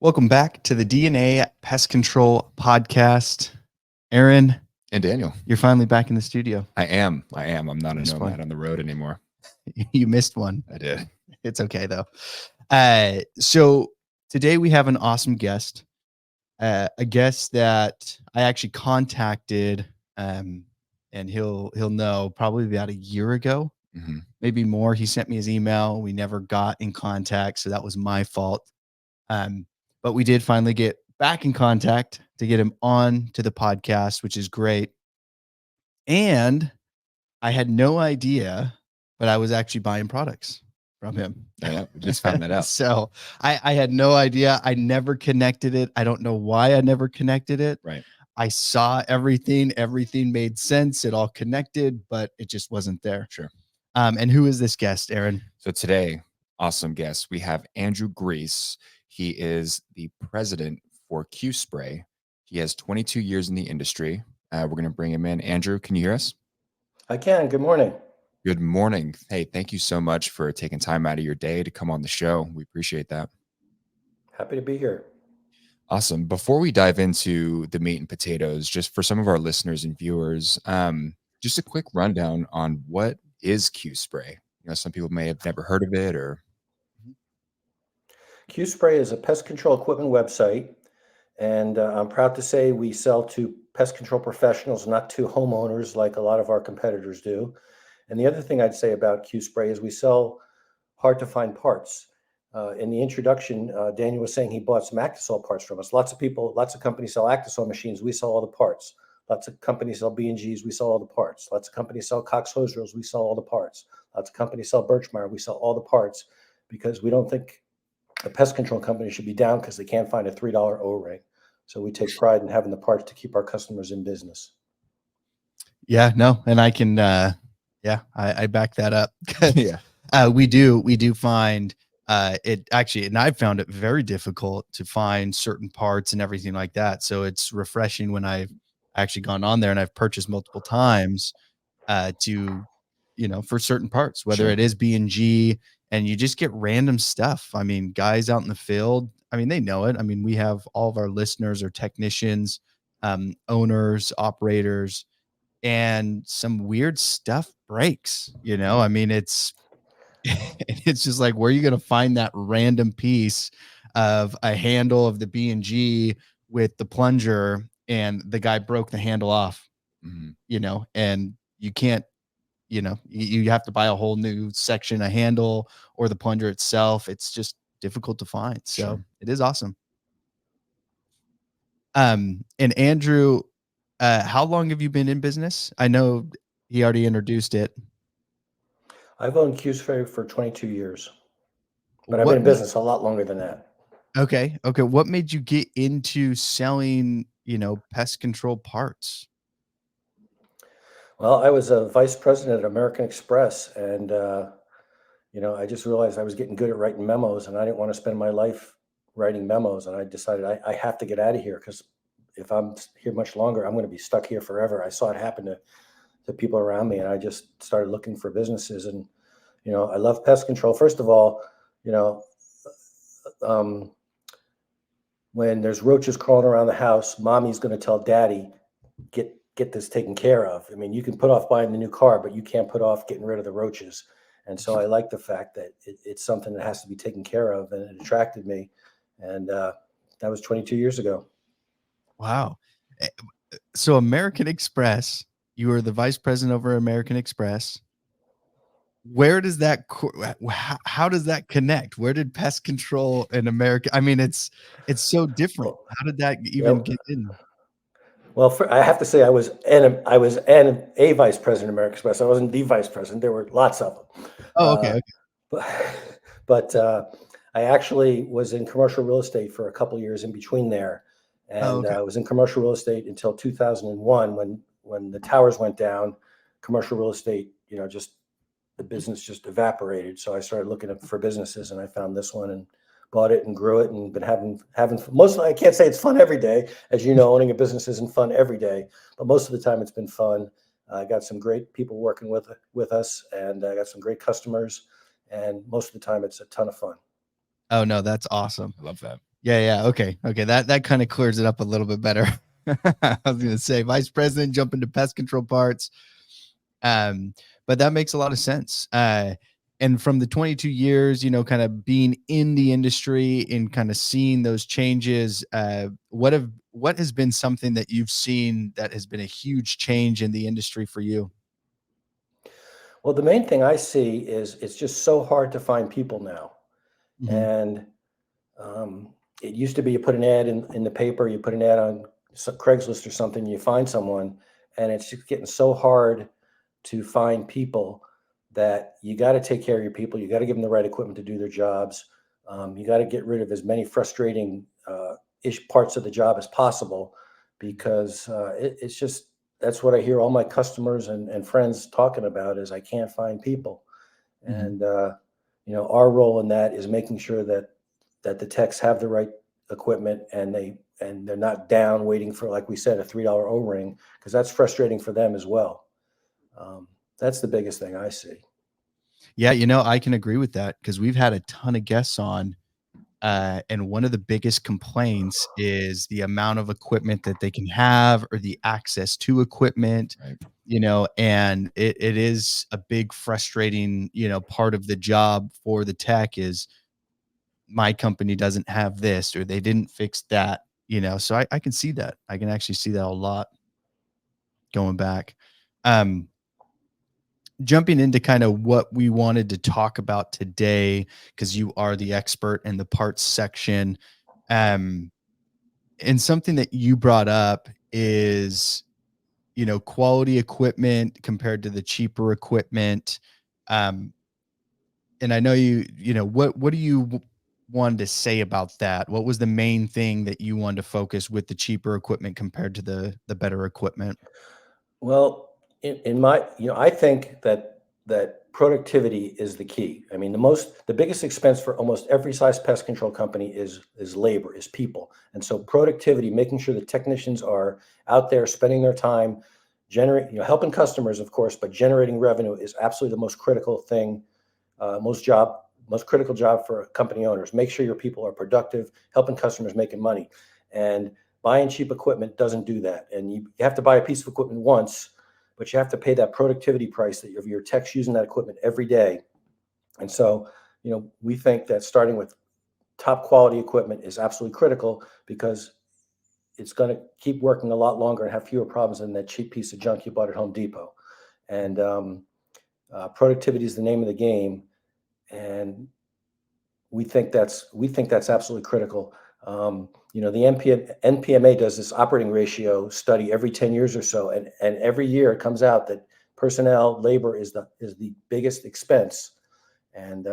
Welcome back to the DNA Pest Control Podcast. Aaron, And Daniel, you're finally back in the studio. I am. I'm not a Missed nomad one. on the road anymore. You missed one. I did. It's okay though. So today we have an awesome guest, a guest that I actually contacted, and he'll know probably about a year ago, maybe more. He sent me his email. We never got in contact, so that was my fault. But we did finally get back in contact to get him on to the podcast, which is great. And I had no idea, but I was actually buying products from him. Yeah, we just found that out. So I had no idea. I never connected it. I don't know why I never connected it. Right. I saw everything. Everything made sense. It all connected, but it just wasn't there. Sure. And who is this guest, Aaron? So today, awesome guest. We have Andrew Greess. He is the president for Q Spray. He has 22 years in the industry. We're going to bring him in. Andrew, can you hear us? I can. Good morning. Good morning. Hey, thank you so much for taking time out of your day to come on the show. We appreciate that. Happy to be here. Awesome. Before we dive into the meat and potatoes, just for some of our listeners and viewers, just a quick rundown on what is Q Spray. Some people may have never heard of it or. Q Spray is a pest control equipment website, and I'm proud to say we sell to pest control professionals, not to homeowners like a lot of our competitors do. And the other thing I'd say about Q Spray is we sell hard to find parts. In the introduction, Daniel was saying he bought some Actisol parts from us. Lots of companies sell Actisol machines. We sell all the parts. Lots of companies sell B&Gs. We sell all the parts. Lots of companies sell Cox hose drills. We sell all the parts. Lots of companies sell Birchmeier. We sell all the parts because we don't think a pest control company should be down because they can't find a $3 O-ring. So we take pride in having the parts to keep our customers in business. Yeah, no, and I can, I back that up. Yeah. We do find it actually, and I've found it very difficult to find certain parts and everything like that. So it's refreshing when I've actually gone on there and I've purchased multiple times for certain parts, whether Sure. it is B&G, and you just get random stuff. I mean, guys out in the field, I mean, they know it. I mean, we have all of our listeners or technicians, owners, operators, and some weird stuff breaks. I mean, it's it's just like, where are you going to find that random piece of a handle of the B&G with the plunger, and the guy broke the handle off, and you can't, you have to buy a whole new section, a handle or the plunger itself. It's just difficult to find. So Sure. It is awesome. And Andrew, how long have you been in business? I know he already introduced it. I've owned Q Spray for 22 years, but I've been in business a lot longer than that. Okay. What made you get into selling, pest control parts? Well, I was a vice president at American Express, and I just realized I was getting good at writing memos, and I didn't want to spend my life writing memos. And I decided I have to get out of here, because if I'm here much longer, I'm going to be stuck here forever. I saw it happen to people around me, and I just started looking for businesses. And I love pest control. First of all, when there's roaches crawling around the house, mommy's going to tell daddy, get this taken care of. I mean, you can put off buying the new car, but you can't put off getting rid of the roaches. And so I like the fact that it's something that has to be taken care of, and it attracted me. And that was 22 years ago. Wow. So American Express, you were the vice president over American Express. Where does that, how does that connect? Where did pest control in America? I mean, it's so different. How did that even get in? Well, I have to say I was a vice president of American Express. I wasn't the vice president. There were lots of them. Oh, okay. But I actually was in commercial real estate for a couple of years in between there. And I was in commercial real estate until 2001, when the towers went down. Commercial real estate, just the business just evaporated. So I started looking for businesses, and I found this one and bought it and grew it, and been having mostly, I can't say it's fun every day. As you know, owning a business isn't fun every day, but most of the time it's been fun. I got some great people working with us, and I got some great customers, and most of the time it's a ton of fun. Oh no, that's awesome. I love that. Yeah. Okay. That kind of clears it up a little bit better. I was gonna say vice president jump into pest control parts. Um, but that makes a lot of sense. And from the 22 years, kind of being in the industry and kind of seeing those changes, what has been something that you've seen that has been a huge change in the industry for you? Well, the main thing I see is it's just so hard to find people now. Mhm. And it used to be you put an ad in the paper, you put an ad on Craigslist or something, you find someone, and it's just getting so hard to find people that you got to take care of your people. You got to give them the right equipment to do their jobs. You got to get rid of as many frustrating ish parts of the job as possible because it's just that's what I hear all my customers and friends talking about is I can't find people. Mhm. And our role in that is making sure that the techs have the right equipment and they're not down waiting for, like we said, a $3 O-ring because that's frustrating for them as well. Um, that's the biggest thing I see. Yeah, I can agree with that because we've had a ton of guests on. And one of the biggest complaints is the amount of equipment that they can have or the access to equipment, Right. and it is a big frustrating, part of the job for the tech is my company doesn't have this or they didn't fix that, so I can see that. I can actually see that a lot going back. Um, Jumping into kind of what we wanted to talk about today, because you are the expert in the parts section. Um, and something that you brought up is, quality equipment compared to the cheaper equipment. Um, and I know what do you wanted to say about that? What was the main thing that you wanted to focus with the cheaper equipment compared to the better equipment? Well, in my, I think that productivity is the key. I mean, the biggest expense for almost every size pest control company is labor, is people. And so productivity, making sure the technicians are out there spending their time helping customers, of course, but generating revenue is absolutely the most critical thing, most critical job for company owners. Make sure your people are productive, helping customers, making money. And buying cheap equipment doesn't do that. And you have to buy a piece of equipment once, but you have to pay that productivity price that your techs using that equipment every day. And so, we think that starting with top quality equipment is absolutely critical because it's going to keep working a lot longer and have fewer problems than that cheap piece of junk you bought at Home Depot. And productivity is the name of the game. And we think that's absolutely critical. The NPMA does this operating ratio study every 10 years or so, and every year it comes out that personnel labor is the biggest expense, and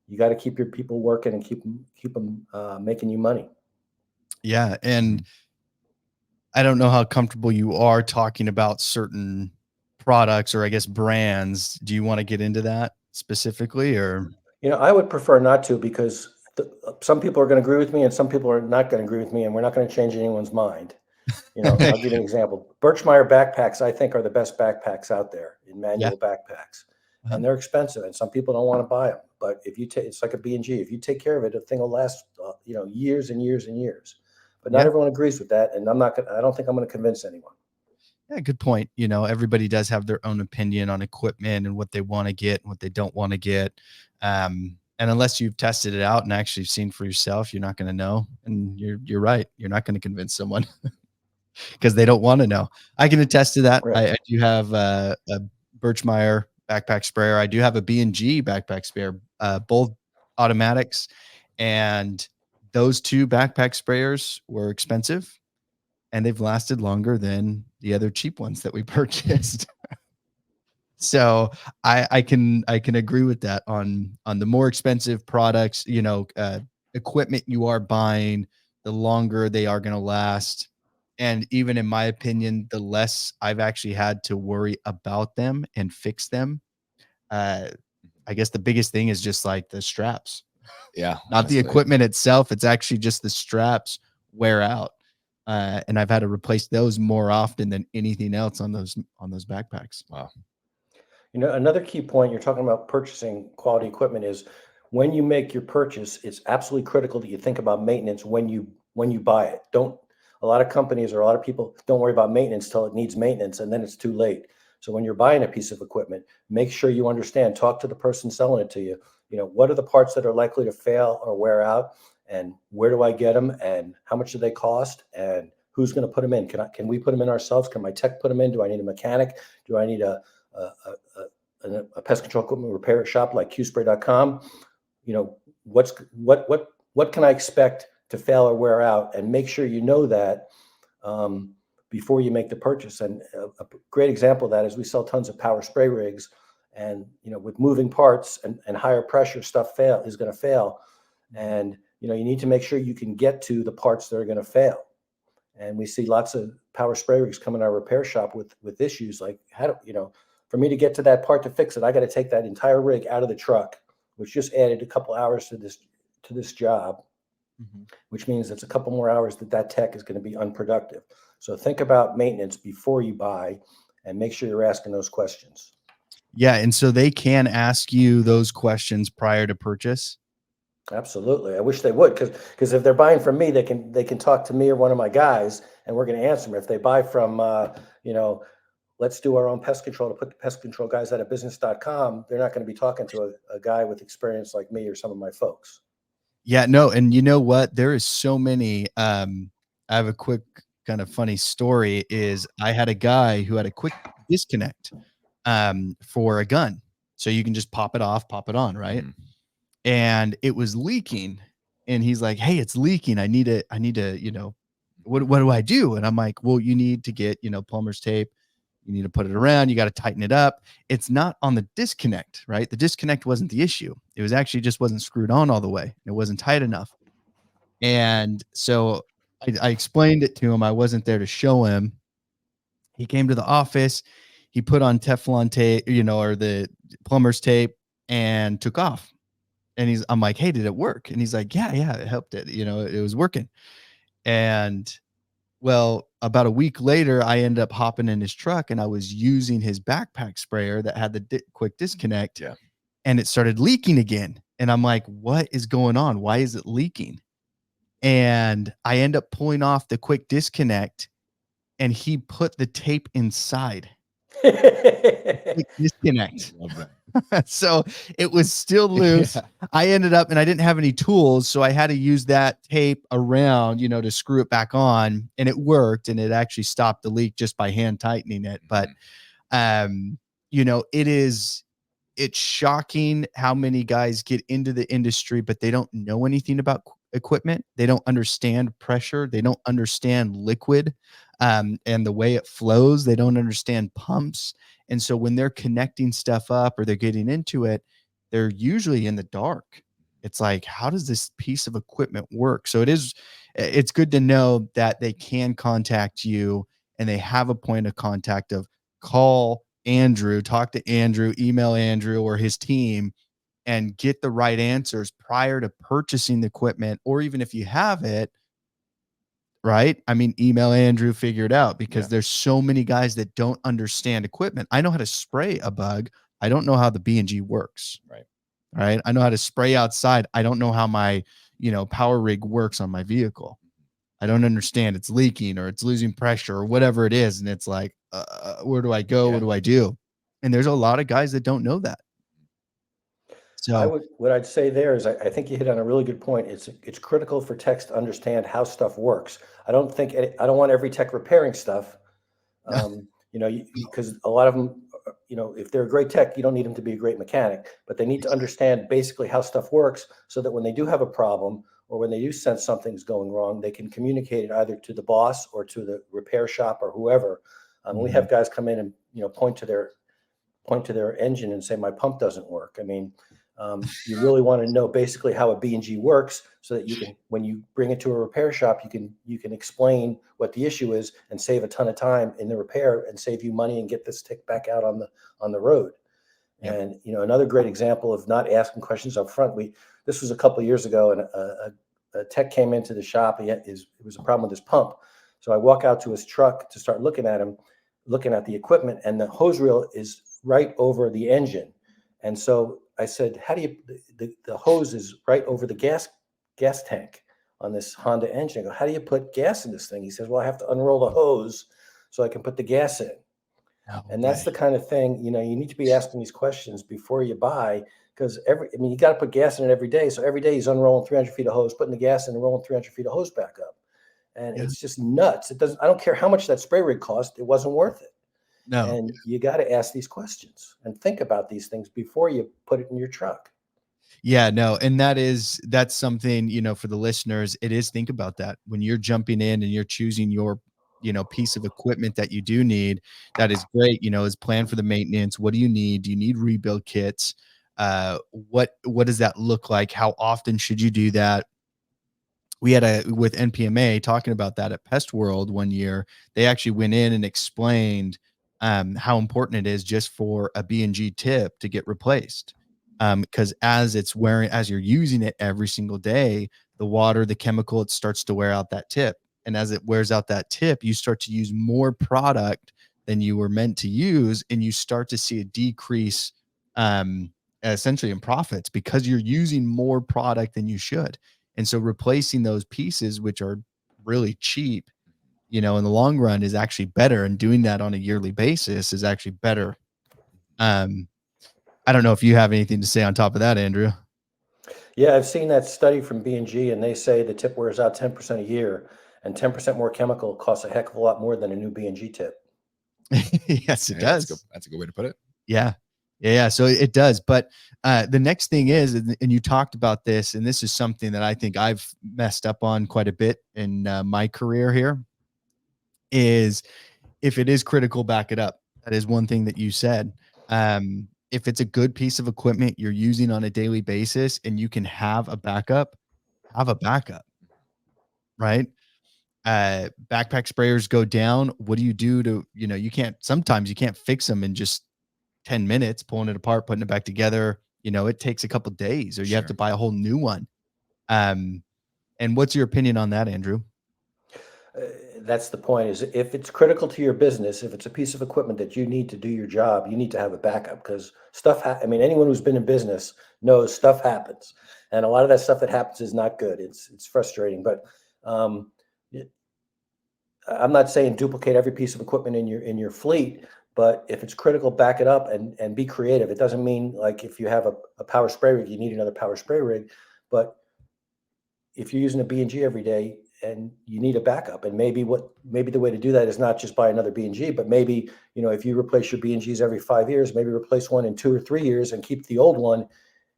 you got to keep your people working and keep them making you money. Yeah, Mhm. and I don't know how comfortable you are talking about certain products or I guess brands. Do you want to get into that specifically or I would prefer not to because some people are going to agree with me and some people are not going to agree with me, and we're not going to change anyone's mind. I'll give you an example. Birchmeyer backpacks, I think, are the best backpacks out there in Yeah. manual backpacks, Uh-huh. and they're expensive, and some people don't want to buy them. But if you take, it's like a B&G. If you take care of it, the thing will last, years and years and years. But not Yeah. everyone agrees with that, and I don't think I'm going to convince anyone. Yeah, good point. Everybody does have their own opinion on equipment and what they want to get and what they don't want to get. And unless you've tested it out and actually seen for yourself, you're not going to know. And you're right. You're not going to convince someone because they don't want to know. I can attest to that. Right. I do have a Birchmeyer backpack sprayer. I do have a B&G backpack sprayer, both automatics, and those two backpack sprayers were expensive and they've lasted longer than the other cheap ones that we purchased. So I can agree with that on the more expensive products, equipment you are buying, the longer they are going to last. And even in my opinion, the less I've actually had to worry about them and fix them. Uh, I guess the biggest thing is just like the straps, Yeah, not the honestly. equipment itself. It's actually just the straps wear out. And I've had to replace those more often than anything else on those backpacks. Wow. Another key point you're talking about purchasing quality equipment is when you make your purchase, it's absolutely critical that you think about maintenance when you buy it. Don't A lot of companies or a lot of people don't worry about maintenance till it needs maintenance, and then it's too late. So when you're buying a piece of equipment, make sure you understand. Talk to the person selling it to you. What are the parts that are likely to fail or wear out, and where do I get them, and how much do they cost, and who's going to put them in? Can we put them in ourselves? Can my tech put them in? Do I need a mechanic? Do I need a pest control equipment repair shop like qspray.com? What can I expect to fail or wear out, and make sure you know that before you make the purchase. And a great example of that is we sell tons of power spray rigs, and with moving parts and higher pressure, stuff is going to fail, and you need to make sure you can get to the parts that are going to fail. And we see lots of power spray rigs come in our repair shop with issues like, for me to get to that part to fix it, I got to take that entire rig out of the truck, which just added a couple hours to this job, which means it's a couple more hours that tech is going to be unproductive. So think about maintenance before you buy, and make sure you're asking those questions. Yeah, and so they can ask you those questions prior to purchase? Absolutely. I wish they would, because if they're buying from me, they can talk to me or one of my guys, and we're going to answer them. If they buy from, let's do our own pest control, to put the pest control guys out of business.com, they're not going to be talking to a guy with experience like me or some of my folks. Yeah, no, and you know what? There is so many. I have a quick kind of funny story. Is I had a guy who had a quick disconnect for a gun, so you can just pop it off, pop it on, right? And it was leaking, and he's like, "Hey, it's leaking. I need to, what do I do?" And I'm like, "Well, you need to get, plumber's tape. You need to put it around. You got to tighten it up. It's not on the disconnect, right? The disconnect wasn't the issue. It was actually just wasn't screwed on all the way. It wasn't tight enough." And so I explained it to him. I wasn't there to show him. He came to the office. He put on Teflon tape, or the plumber's tape, and took off. And I'm like, "Hey, did it work?" And he's like, "Yeah, yeah, it helped it. It was working." And well, about a week later, I ended up hopping in his truck, and I was using his backpack sprayer that had the quick disconnect, and it started leaking again. And I'm like, "What is going on? Why is it leaking?" And I end up pulling off the quick disconnect, and he put the tape inside the quick disconnect. Love that. So it was still loose. Yeah. I ended up, and I didn't have any tools, so I had to use that tape around, to screw it back on, and it worked, and it actually stopped the leak just by hand tightening it. But it's shocking how many guys get into the industry, but they don't know anything about equipment. They don't understand pressure. They don't understand liquid, and the way it flows. They don't understand pumps. And so when they're connecting stuff up or they're getting into it, they're usually in the dark. It's like, how does this piece of equipment work? So it's good to know that they can contact you, and they have a point of contact of call Andrew, talk to Andrew, email Andrew or his team, and get the right answers prior to purchasing the equipment. Or even if you have it, right? I mean, email Andrew, figure it out, because there's so many guys that don't understand equipment. I know how to spray a bug. I don't know how the B&G works. Right. I know how to spray outside. I don't know how my, power rig works on my vehicle. I don't understand. It's leaking or it's losing pressure or whatever it is. And it's like, where do I go? What do I do? And there's a lot of guys that don't know that. So What I'd say there is, I think you hit on a really good point. It's critical for techs to understand how stuff works. I don't want every tech repairing stuff. Because a lot of them, if they're a great tech, you don't need them to be a great mechanic, but they need to understand basically how stuff works, so that when they do have a problem, or when they do sense something's going wrong, they can communicate it either to the boss or to the repair shop or whoever. We have guys come in and point to their engine and say, "My pump doesn't work." I mean, you really want to know basically how a B&G works, so that you can, when you bring it to a repair shop, you can explain what the issue is and save a ton of time in the repair and save you money and get this tick back out on the road. And another great example of not asking questions up front. This was a couple of years ago, and a tech came into the shop. It was a problem with his pump. So I walk out to his truck to start looking at the equipment, and the hose reel is right over the engine. And so I said, how do you, the hose is right over the gas tank on this Honda engine. I go, how do you put gas in this thing? He says, well, I have to unroll the hose so I can put the gas in. No And that's way. the kind of thing, you know, you need to be asking these questions before you buy, because I mean, you got to put gas in it every day. So every day he's unrolling 300 feet of hose, putting the gas in and rolling 300 feet of hose back up. And Yeah. it's just nuts. It doesn't, I don't care how much that spray rig cost. It wasn't worth it. No. And you got to ask these questions and think about these things before you put it in your truck. Yeah, no, and that's something, for the listeners, it is think about that. When you're jumping in and you're choosing your, piece of equipment that you do need, that is great, is plan for the maintenance. What do you need? Do you need rebuild kits? What does that look like? How often should you do that? We had with NPMA talking about that at Pest World one year. They actually went in and explained how important it is just for a B&G tip to get replaced. Because as you're using it every single day, the water, the chemical, it starts to wear out that tip. And as it wears out that tip, you start to use more product than you were meant to use, and you start to see a decrease, essentially in profits, because you're using more product than you should. And so replacing those pieces, which are really cheap, in the long run is actually better. And doing that on a yearly basis is actually better. Um, I don't know if you have anything to say on top of that, Andrew. Yeah, I've seen that study from B&G, and they say the tip wears out 10% a year, and 10% more chemical costs a heck of a lot more than a new B&G tip. Yes, it Yeah, that's does. that's a good way to put it. Yeah. Yeah. So it does. But the next thing is, and you talked about this, and this is something that I think I've messed up on quite a bit in my career here, is if it is critical, back it up. That is one thing that you said. If it's a good piece of equipment you're using on a daily basis and you can have a backup, right? Backpack sprayers go down. What do you do to, sometimes you can't fix them in just 10 minutes, pulling it apart, putting it back together. It takes a couple days, or you have to Sure. buy a whole new one. And what's your opinion on that, Andrew? That's the point, is if it's critical to your business, if it's a piece of equipment that you need to do your job, you need to have a backup, because I mean, anyone who's been in business knows stuff happens. And a lot of that stuff that happens is not good. It's frustrating, but um, it- I'm not saying duplicate every piece of equipment in your fleet, but if it's critical, back it up and be creative. It doesn't mean like if you have a power spray rig, you need another power spray rig, but if you're using a B&G every day and you need a backup, and maybe the way to do that is not just buy another B&G, but maybe, if you replace your B&Gs every 5 years, maybe replace one in 2 or 3 years and keep the old one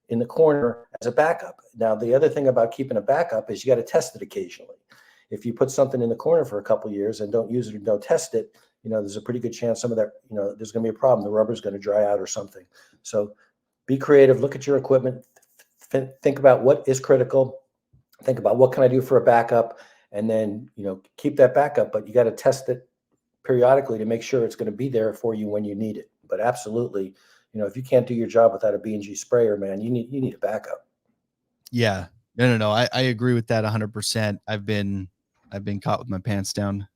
in the corner as a backup. Now, the other thing about keeping a backup is you got to test it occasionally. If you put something in the corner for a couple of years and don't use it or don't test it, there's a pretty good chance some of that, there's going to be a problem. The rubber's going to dry out or something. So be creative, look at your equipment, think about what is critical, think about what can I do for a backup, and then keep that backup, but you got to test it periodically to make sure it's going to be there for you when you need it. But absolutely, if you can't do your job without a B&G sprayer, man, you need a backup. Yeah. No. I agree with that 100%. I've been caught with my pants down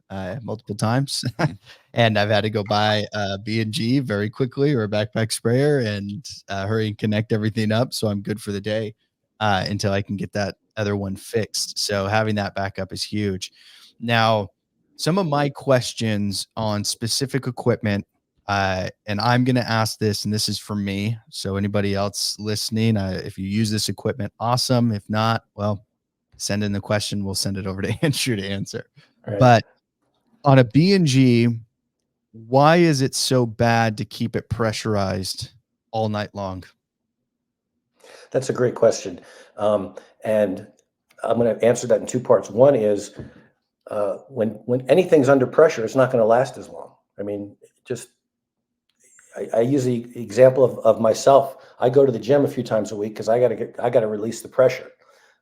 multiple times, Mhm. and I've had to go buy a B&G very quickly, or a backpack sprayer, and hurry and connect everything up so I'm good for the day until I can get that other one fixed. So having that backup is huge. Now, some of my questions on specific equipment, and I'm going to ask this, and this is for me. So anybody else listening, if you use this equipment, awesome. If not, well, send in the question. We'll send it over to Andrew to answer. All right. But on a B&G, why is it so bad to keep it pressurized all night long? That's a great question. And I'm going to answer that in two parts. One is when anything's under pressure, it's not going to last as long. I mean, just I use the example of myself. I go to the gym a few times a week because I got to release the pressure.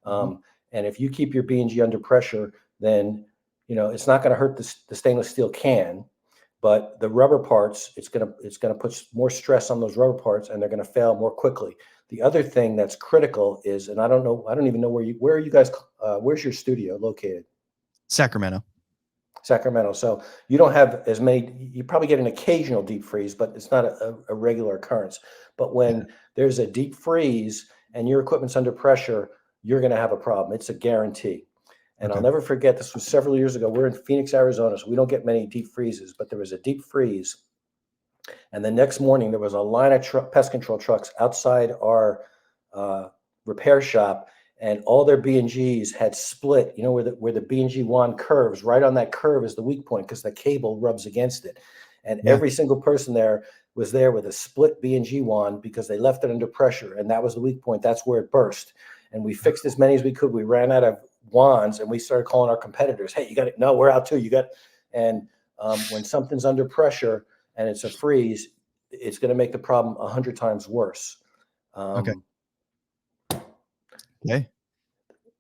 Mhm. And if you keep your B&G under pressure, then it's not going to hurt the stainless steel can, but the rubber parts, it's gonna put more stress on those rubber parts, and they're going to fail more quickly. The other thing that's critical is, and I don't even know where are you guys, where's your studio located? Sacramento. Sacramento. So you don't have as many, you probably get an occasional deep freeze, but it's not a regular occurrence. But Yeah. when there's a deep freeze and your equipment's under pressure, you're going to have a problem. It's a guarantee. And I'll Okay. never forget, this was several years ago. We're in Phoenix, Arizona, so we don't get many deep freezes, but there was a deep freeze. And the next morning, there was a line of pest control trucks outside our uh, repair shop, and all their B&Gs had split. You know where the B&G wand curves, right on that curve is the weak point because the cable rubs against it. And Yeah. every single person there was there with a split B&G wand because they left it under pressure, and that was the weak point. That's where it burst. And we fixed as many as we could. We ran out of wands, and we started calling our competitors. Hey, you got it? No, we're out too. You got. And when something's under pressure and it's a freeze, it's going to make the problem 100 times worse. Okay. Um, Okay.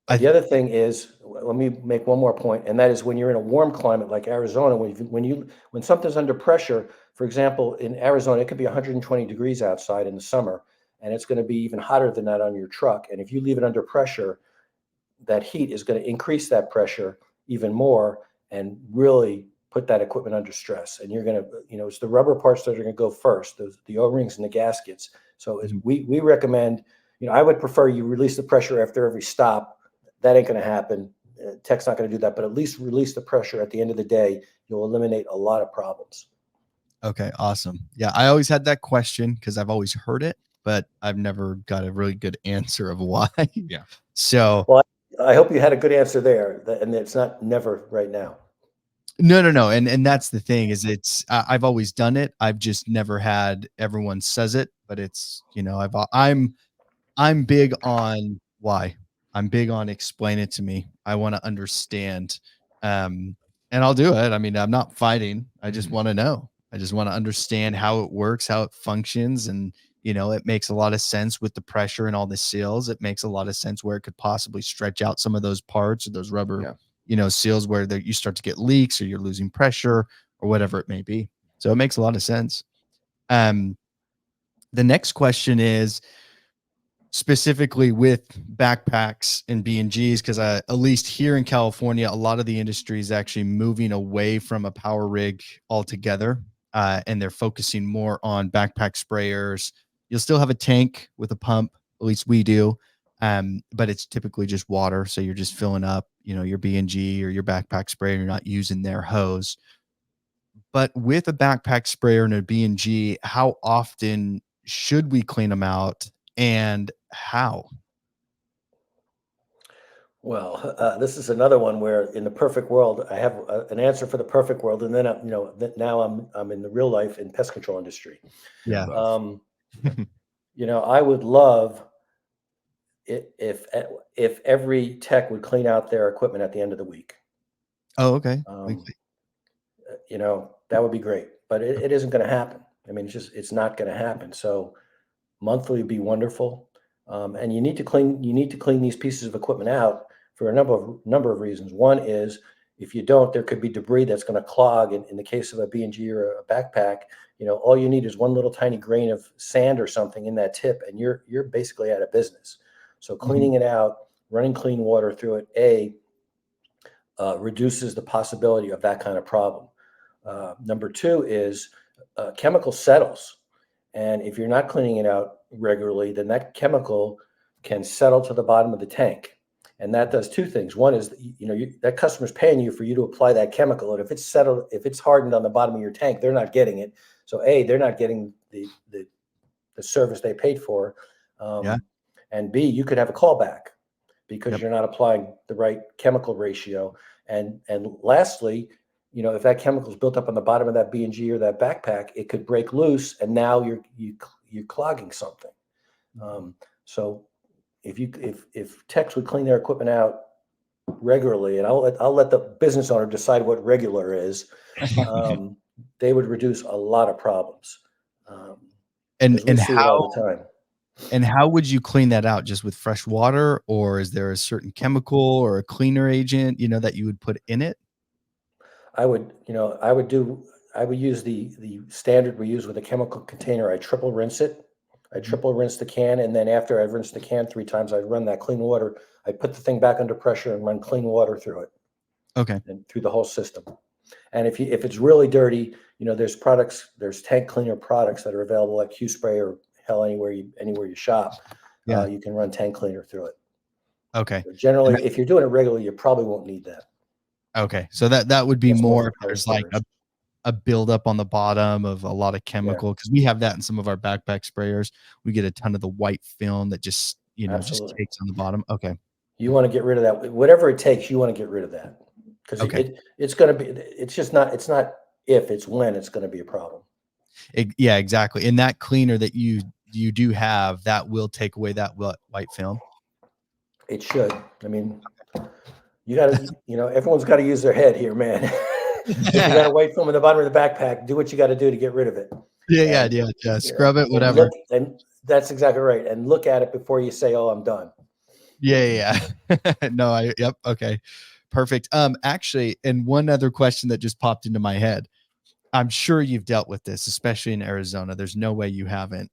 But the other thing is, let me make one more point, and that is when you're in a warm climate like Arizona, when something's under pressure, for example, in Arizona, it could be 120 degrees outside in the summer, and it's going to be even hotter than that on your truck. And if you leave it under pressure, that heat is going to increase that pressure even more and really put that equipment under stress. And you're going to, it's the rubber parts that are going to go first, the O-rings and the gaskets. So Mhm. we recommend, I would prefer you release the pressure after every stop. That ain't going to happen. Tech's not going to do that, but at least release the pressure at the end of the day. You'll eliminate a lot of problems. Okay, awesome. Yeah, I always had that question because I've always heard it, but I've never got a really good answer of why. Yeah. So Well, I hope you had a good answer there, and it's not never right now. no, and that's the thing is I've always done it. I've just never had everyone says it, but it's I'm big on why. I'm big on explain it to me. I want to understand. And I'll do it. I mean, I'm not fighting. I just Mhm. want to know. I just want to understand how it works, how it functions. And, it makes a lot of sense with the pressure and all the seals. It makes a lot of sense where it could possibly stretch out some of those parts or those rubber, Yeah. seals where you start to get leaks or you're losing pressure or whatever it may be. So it makes a lot of sense. Um, the next question is, specifically with backpacks and B&Gs, because at least here in California, a lot of the industry is actually moving away from a power rig altogether, and they're focusing more on backpack sprayers. You'll still have a tank with a pump, at least we do, but it's typically just water, so you're just filling up, your B&G or your backpack sprayer. You're not using their hose. But with a backpack sprayer and a B&G, how often should we clean them out and how? Well, this is another one where, in the perfect world, I have an answer for the perfect world, and then now I'm in the real life in pest control industry. You're in Yeah. both. I would love if every tech would clean out their equipment at the end of the week. Oh, okay. Um, that would be great, but it isn't going to happen. I mean, it's not going to happen. So monthly would be wonderful. And you need to clean these pieces of equipment out for a number of reasons. One is, if you don't, there could be debris that's going to clog. In the case of a B&G or a backpack, all you need is one little tiny grain of sand or something in that tip, and you're basically out of business. So Mhm. cleaning it out, running clean water through it, reduces the possibility of that kind of problem. Number two is chemical settles. And if you're not cleaning it out regularly, then that chemical can settle to the bottom of the tank. And that does two things. One is, that customer's paying you for you to apply that chemical. And if it's hardened on the bottom of your tank, they're not getting it. So they're not getting the service they paid for. Yeah. And B, you could have a callback because Yep. you're not applying the right chemical ratio. And lastly, if that chemical is built up on the bottom of that B&G or that backpack, it could break loose, and now you're clogging something. So if techs would clean their equipment out regularly, and I'll let the business owner decide what regular is, they would reduce a lot of problems, And because we see it all the time. how would you clean that out? Just with fresh water, or is there a certain chemical or a cleaner agent, that you would put in it? I would, I would use the standard we use with a chemical container. I triple rinse it. I Mhm. triple rinse the can, and then after I've rinsed the can 3 times, I run that clean water. I put the thing back under pressure and run clean water through it. Okay. and through the whole system. And if it's really dirty, there's tank cleaner products that are available at Q Spray or hell anywhere you shop. Yeah. You can run tank cleaner through it. Okay. But And generally, if you're doing it regularly, you probably won't need that. okay. So that would be That's more more for if power there's like sprayers. a buildup on the bottom of a lot of Yeah, chemical, because we have that in some of our backpack sprayers. We get a ton of the white film that just, just absolutely. cakes on the bottom. Okay. You want to get rid of that. Whatever it takes, you want to get rid of that because Okay. it's going to be. It's not if, it's when it's going to be a problem. Yeah, exactly. And that cleaner that you do have, that will take away that white film. It should. I mean, you got to. Everyone's got to use their head here, man. If you got a white film in the bottom of the backpack, do what you got to do to get rid of it. Yeah. Scrub it, whatever. And that's exactly right. And look at it before you say, "Oh, I'm done." Yeah. No, yep. Okay. Perfect. Actually, and one other question that just popped into my head. I'm sure you've dealt with this, especially in Arizona. There's no way you haven't.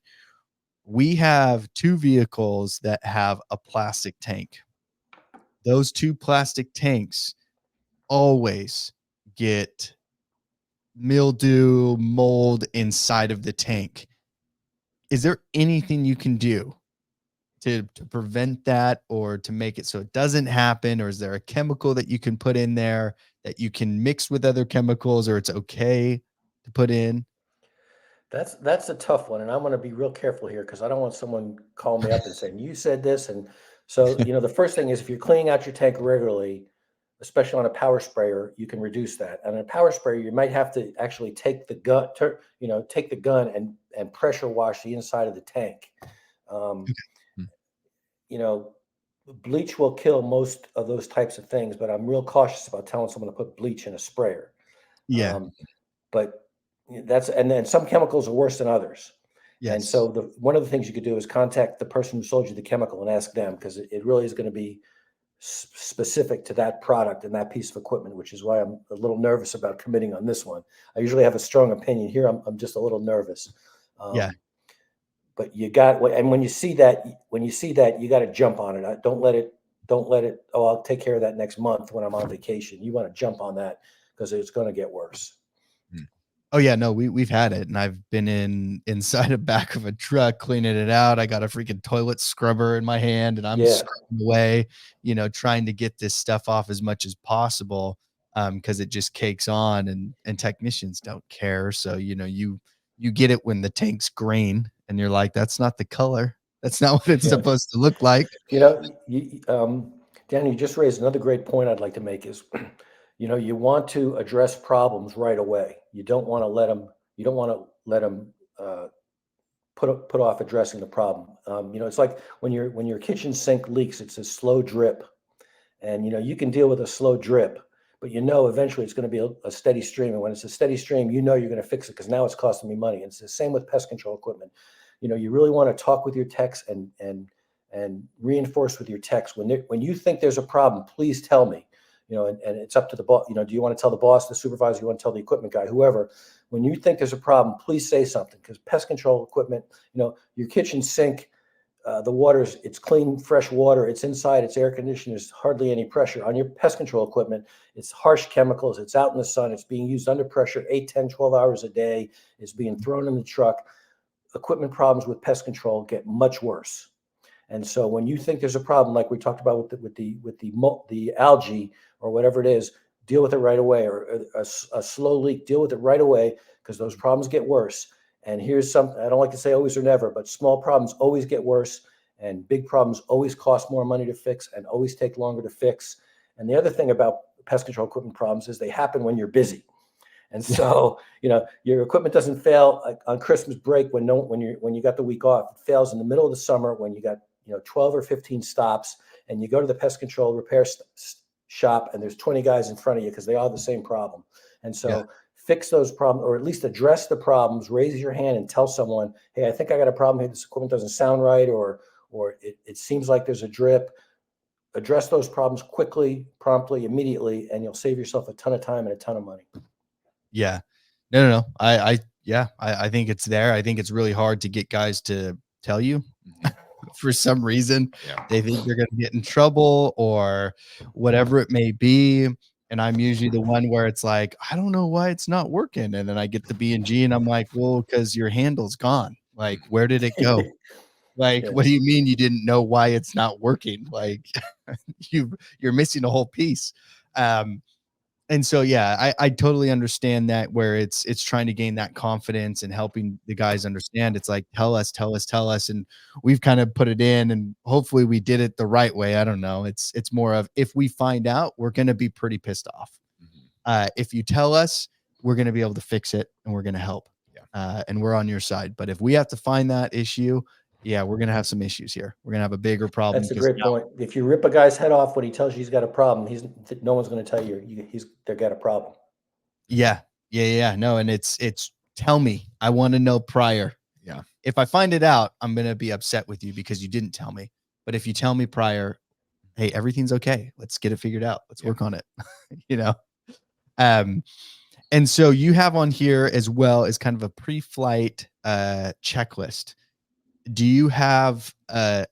We have 2 vehicles that have a plastic tank. Those 2 plastic tanks always get mildew, mold inside of the tank. Is there anything you can do to prevent that, or to make it so it doesn't happen? Or is there a chemical that you can put in there that you can mix with other chemicals, or it's okay to put in? That's a tough one, and I'm going to be real careful here because I don't want someone calling me up and saying you said this. And so, the first thing is if you're cleaning out your tank regularly, especially on a power sprayer, you can reduce that. And on a power sprayer, you might have to actually take the gun and pressure wash the inside of the tank. Um, Mm. you know, Bleach will kill most of those types of things, but I'm real cautious about telling someone to put bleach in a sprayer. Yeah. Um, but and then some chemicals are worse than others. And Yes. so one of the things you could do is contact the person who sold you the chemical and ask them, because it really is going to be specific to that product and that piece of equipment, which is why I'm a little nervous about committing on this one. I usually have a strong opinion here. I'm just a little nervous. Yeah. But and when you see that, you got to jump on it. Don't let it, oh, I'll take care of that next month when I'm on vacation. You want to jump on that because it's going to get worse. Oh yeah, no, we've had it, and I've been inside a back of a truck cleaning it out. I got a freaking toilet scrubber in my hand, and I'm Yeah. scrubbing away, trying to get this stuff off as much as possible, because it just cakes on, and technicians don't care. So you get it when the tank's green, and you're like, that's not the color. That's not what it's Yeah. supposed to look like. Dan, you just raised another great point I'd like to make is, you want to address problems right away. You don't want to let them put off addressing the problem. It's like when your kitchen sink leaks, it's a slow drip, and you can deal with a slow drip, but eventually it's going to be a steady stream. And when it's a steady stream, you're going to fix it because now it's costing me money. And it's the same with pest control equipment. You really want to talk with your techs and reinforce with your techs when you think there's a problem. Please tell me. And it's up to the boss. Do you want to tell the boss, the supervisor? You want to tell the equipment guy, whoever? When you think there's a problem, please say something, because pest control equipment, your kitchen sink, it's clean, fresh water. It's inside, it's air conditioned. There's hardly any pressure. On your pest control equipment, it's harsh chemicals. It's out in the sun. It's being used under pressure 8, 10, 12 hours a day. It's being thrown in the truck. Equipment problems with pest control get much worse. And so when you think there's a problem, like we talked about with the algae or whatever it is, deal with it right away. Or a slow leak, deal with it right away, because those problems get worse. And here's something I don't like to say always or never, but small problems always get worse, and big problems always cost more money to fix and always take longer to fix. And the other thing about pest control equipment problems is they happen when you're busy. And so, your equipment doesn't fail on Christmas break when you got the week off. It fails in the middle of the summer when you got 12 or 15 stops, and you go to the pest control repair shop, and there's 20 guys in front of you because they all have the same problem. And so fix those problems, or at least address the problems. Raise your hand and tell someone, hey, I think I got a problem here. This equipment doesn't sound right, or it seems like there's a drip. Address those problems quickly, promptly, immediately, and you'll save yourself a ton of time and a ton of money. Yeah. No. I think it's there. I think it's really hard to get guys to tell you. For some reason, they think they're going to get in trouble or whatever it may be. And I'm usually the one where it's like, I don't know why it's not working. And then I get the B&G and I'm like, well, because your handle's gone. Like, where did it go? Like, Yeah, what do you mean you didn't know why it's not working? Like, you're missing a whole piece. Um, and so yeah, I totally understand that, where it's trying to gain that confidence and helping the guys understand. It's like, tell us, tell us, tell us. And we've kind of put it in, and hopefully we did it the right way. I don't know. It's more of, if we find out, we're gonna be pretty pissed off. Mhm. If you tell us, we're gonna be able to fix it and we're gonna help. Yeah. And we're on your side. But if we have to find that issue, yeah, we're gonna have some issues here. We're gonna have a bigger problem that's a because great now, point. If you rip a guy's head off when he tells you he's got a problem, no one's going to tell you they got a problem. yeah, yeah. No, and it's tell me. I want to know prior. Yeah. If I find it out, I'm gonna be upset with you because you didn't tell me. But if you tell me prior, hey, everything's okay. Let's get it figured out. Let's Yeah. work on it. you know. Um, and so you have on here as well as kind of a pre-flight checklist. Do you have a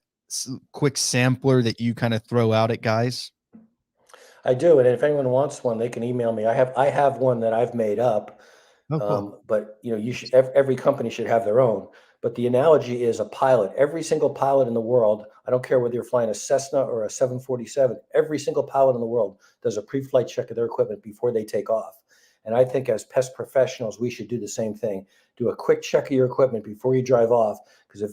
quick sampler that you kind of throw out at guys? I do, and if anyone wants one, they can email me. I have one that I've made up. Oh, cool. But you should, every company should have their own. But the analogy is a pilot. Every single pilot in the world, I don't care whether you're flying a Cessna or a 747, every single pilot in the world does a pre-flight check of their equipment before they take off. And I think as pest professionals, we should do the same thing. Do a quick check of your equipment before you drive off. Because if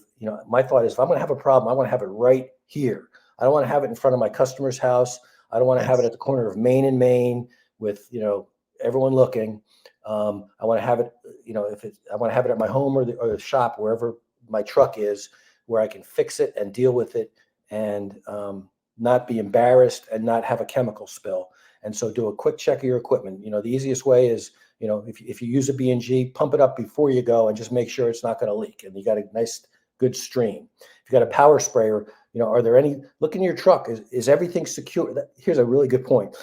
my thought is, if I'm going to have a problem, I want to have it right here. I don't want to have it in front of my customer's house. I don't want to have it Yes. at the corner of Main and Main with everyone looking. I want to have it, I want to have it at my home or the shop, wherever my truck is, where I can fix it and deal with it and not be embarrassed and not have a chemical spill. And so do a quick check of your equipment. The easiest way is, if you use a B&G, pump it up before you go and just make sure it's not going to leak and you got a nice, good stream. If you got a power sprayer, are there any, look in your truck, is everything secure? Here's a really good point.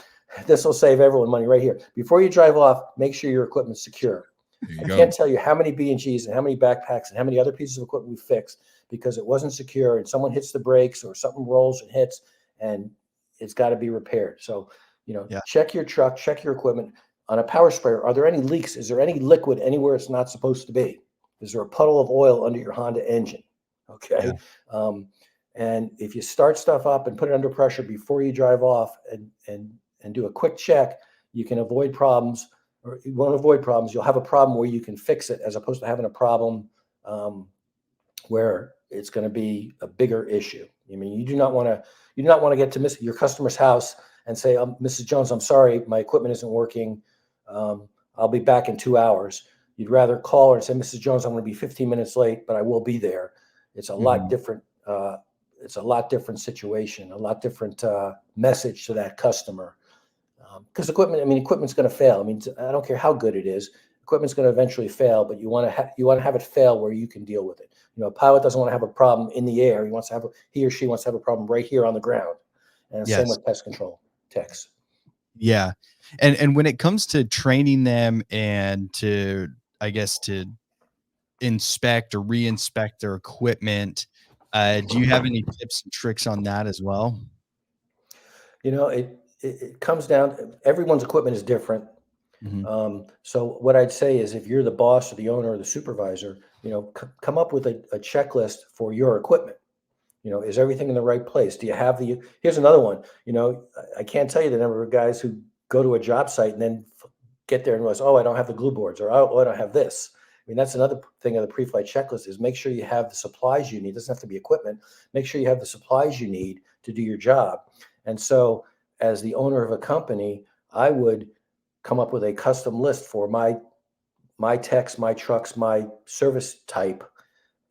This will save everyone money right here. Before you drive off, make sure your equipment's secure. There you I go. can't tell you how many B&Gs and how many backpacks and how many other pieces of equipment we fixed because it wasn't secure and someone hits the brakes or something rolls and hits and it's got to be repaired. So, Yeah. check your truck, check your equipment. On a power sprayer, are there any leaks? Is there any liquid anywhere it's not supposed to be? Is there a puddle of oil under your Honda engine? Yeah. Okay. And if you start stuff up and put it under pressure before you drive off and do a quick check, you can avoid problems, or you won't avoid problems. You'll have a problem where you can fix it as opposed to having a problem where it's going to be a bigger issue. I mean, you do not want to get to your customer's house and say, Mrs. Jones, I'm sorry, my equipment isn't working. I'll be back in 2 hours. You'd rather call her and say, Mrs. Jones, I'm going to be 15 minutes late, but I will be there. It's a lot Mhm. different. It's a lot different situation, a lot different message to that customer. Because equipment's going to fail. I mean, I don't care how good it is. Equipment's going to eventually fail, but you want to have it fail where you can deal with it. A pilot doesn't want to have a problem in the air. He or she wants to have a problem right here on the ground. And same Yes. with pest control techs. Yeah. And when it comes to training them and to, I guess, to inspect or re-inspect their equipment, do you have any tips and tricks on that as well? It comes down. Everyone's equipment is different. Mhm. So what I'd say is, if you're the boss or the owner or the supervisor, come up with a checklist for your equipment. Is everything in the right place? Do you have here's another one. I can't tell you the number of guys who go to a job site and then get there and realize, oh, I don't have the glue boards, or oh, I don't have this. I mean, that's another thing of the pre-flight checklist is make sure you have the supplies you need. It doesn't have to be equipment. Make sure you have the supplies you need to do your job. And so as the owner of a company, I would come up with a custom list for my techs, my trucks, my service type,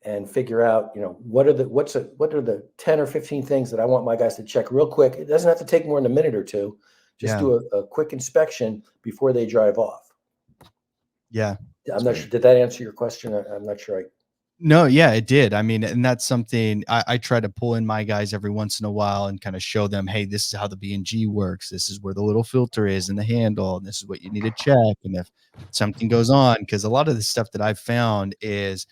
and figure out, what are the 10 or 15 things that I want my guys to check real quick. It doesn't have to take more than a minute or two. Just Yeah. do a quick inspection before they drive off. Yeah. I'm not sure. Did that answer your question? I'm not sure. No, yeah, it did. I mean, and that's something I try to pull in my guys every once in a while and kind of show them, hey, this is how the B&G works. This is where the little filter is in the handle, and this is what you need to check. And if something goes on, because a lot of the stuff that I've found is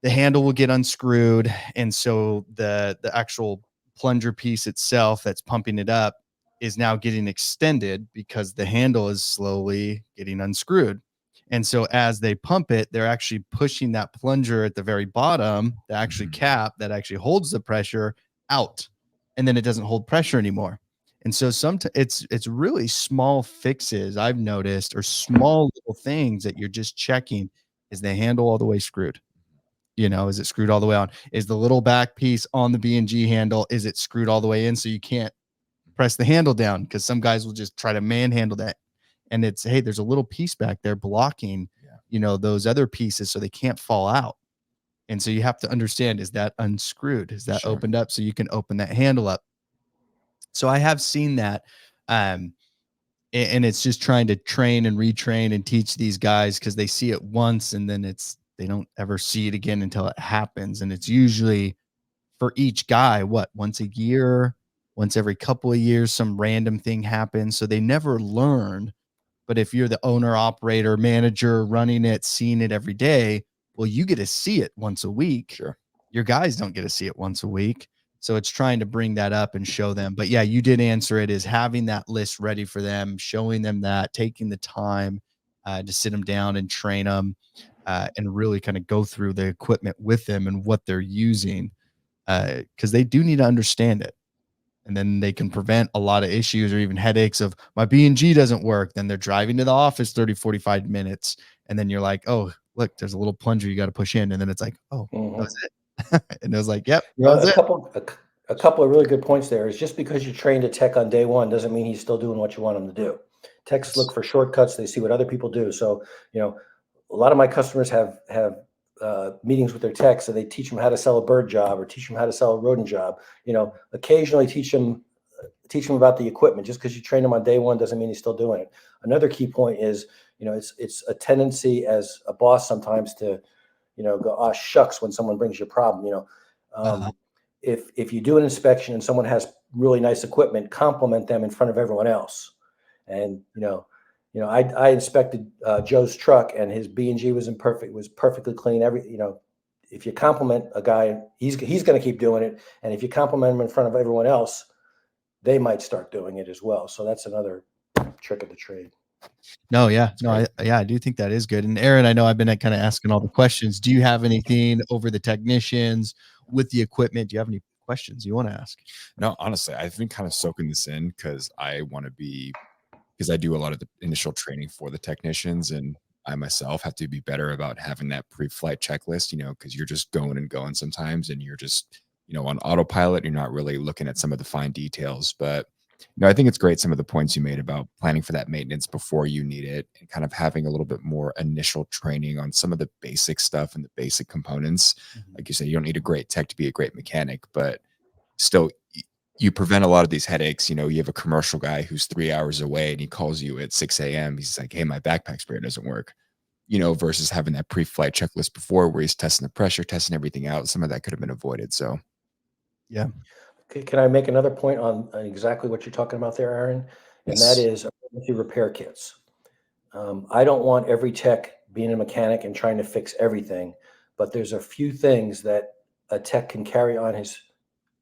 the handle will get unscrewed, and so the actual plunger piece itself that's pumping it up is now getting extended because the handle is slowly getting unscrewed. And so as they pump it, they're actually pushing that plunger at the very bottom, the actually cap that actually holds the pressure out. And then it doesn't hold pressure anymore. And so it's really small fixes I've noticed, or small little things that you're just checking. Is the handle all the way screwed? Is it screwed all the way on? Is the little back piece on the B&G handle, is it screwed all the way in so you can't press the handle down? Because some guys will just try to manhandle that. And it's, hey, there's a little piece back there blocking, those other pieces so they can't fall out. And so you have to understand, is that unscrewed? Is that opened up so you can open that handle up? So I have seen that. And it's just trying to train and retrain and teach these guys, because they see it once and then they don't ever see it again until it happens. And it's usually for each guy, once a year, once every couple of years, some random thing happens. So they never learn. But if you're the owner, operator, manager running it, seeing it every day, well, you get to see it once a week. Sure. Your guys don't get to see it once a week. So it's trying to bring that up and show them. But yeah, you did answer it, is having that list ready for them, showing them that, taking the time to sit them down and train them, and really kind of go through the equipment with them and what they're using, because they do need to understand it. And then they can prevent a lot of issues or even headaches of, my B&G doesn't work. Then they're driving to the office 30, 45 minutes. And then you're like, oh, look, there's a little plunger you got to push in. And then it's like, oh, that was it. And it was like, yep, that was it. A couple of really good points there is, just because you trained a tech on day one doesn't mean he's still doing what you want him to do. Techs look for shortcuts. They see what other people do. So, a lot of my customers have meetings with their techs, and they teach them how to sell a bird job or teach them how to sell a rodent job. Occasionally teach them about the equipment. Just because you train them on day one doesn't mean he's still doing it. Another key point is, it's a tendency as a boss sometimes to, go, oh, shucks, when someone brings you a problem. If you do an inspection and someone has really nice equipment, compliment them in front of everyone else. And I inspected Joe's truck, and his B&G was perfectly clean. If you compliment a guy, he's going to keep doing it. And if you compliment him in front of everyone else, they might start doing it as well. So that's another trick of the trade. No, yeah, no, I do think that is good. And Aaron, I know I've been kind of asking all the questions. Do you have anything over the technicians with the equipment? Do you have any questions you want to ask? No, honestly, I've been kind of soaking this in because I do a lot of the initial training for the technicians, and I myself have to be better about having that pre-flight checklist, because you're just going and going sometimes, and you're just, on autopilot. You're not really looking at some of the fine details. But I think it's great, some of the points you made about planning for that maintenance before you need it, and kind of having a little bit more initial training on some of the basic stuff and the basic components. Like you said, you don't need a great tech to be a great mechanic, but still, you prevent a lot of these headaches. You have a commercial guy who's 3 hours away and he calls you at 6 a.m. He's like, hey, my backpack sprayer doesn't work, versus having that pre-flight checklist before, where he's testing the pressure, testing everything out. Some of that could have been avoided. So, yeah. Okay, can I make another point on exactly what you're talking about there, Aaron? And that is emergency repair kits. I don't want every tech being a mechanic and trying to fix everything, but there's a few things that a tech can carry on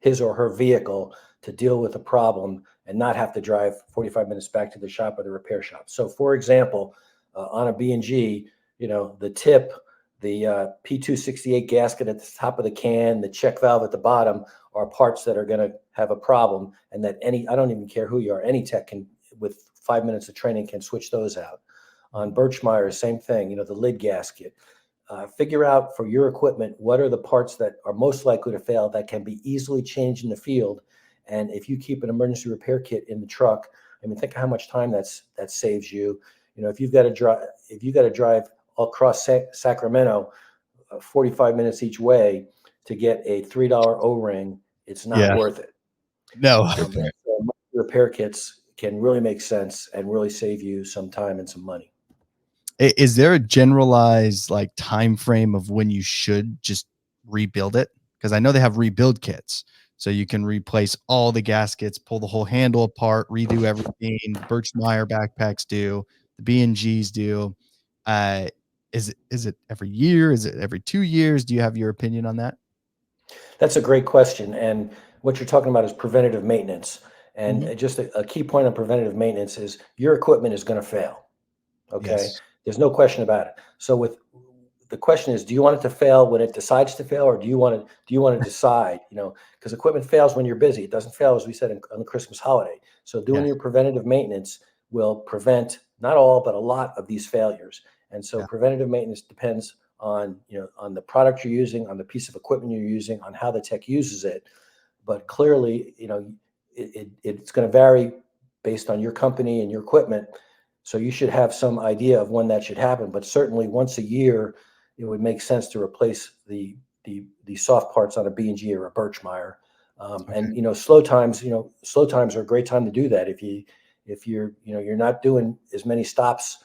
his or her vehicle to deal with a problem and not have to drive 45 minutes back to the shop or the repair shop. So, for example, on a B&G, the tip, the P268 gasket at the top of the can, the check valve at the bottom are parts that are going to have a problem, and that I don't even care who you are, any tech can, with 5 minutes of training, can switch those out. On Birchmeier, same thing, the lid gasket. Figure out for your equipment what are the parts that are most likely to fail that can be easily changed in the field. And if you keep an emergency repair kit in the truck, think of how much time that saves you. If you've got to drive across Sacramento 45 minutes each way to get a $3 O-ring, it's not worth it. No. So repair kits can really make sense and really save you some time and some money. Is there a generalized time frame of when you should just rebuild it? Because I know they have rebuild kits, so you can replace all the gaskets, pull the whole handle apart, redo everything. Birchmeier backpacks do, the B&Gs do. Is it every year? Is it every 2 years? Do you have your opinion on that? That's a great question. And what you're talking about is preventative maintenance. And Mhm. just a key point on preventative maintenance is your equipment is going to fail. Okay. Yes. There's no question about it. So with the question is, do you want it to fail when it decides to fail, or do you want to decide, because equipment fails when you're busy. It doesn't fail, as we said, on the Christmas holiday. So doing Yeah. your preventative maintenance will prevent not all, but a lot of these failures. And so Yeah. preventative maintenance depends on the product you're using, on the piece of equipment you're using, on how the tech uses it. But clearly, it's going to vary based on your company and your equipment. So you should have some idea of when that should happen. But certainly once a year, it would make sense to replace the soft parts on a B&G or a Birchmeier. Okay. And slow times are a great time to do that. If you're not doing as many stops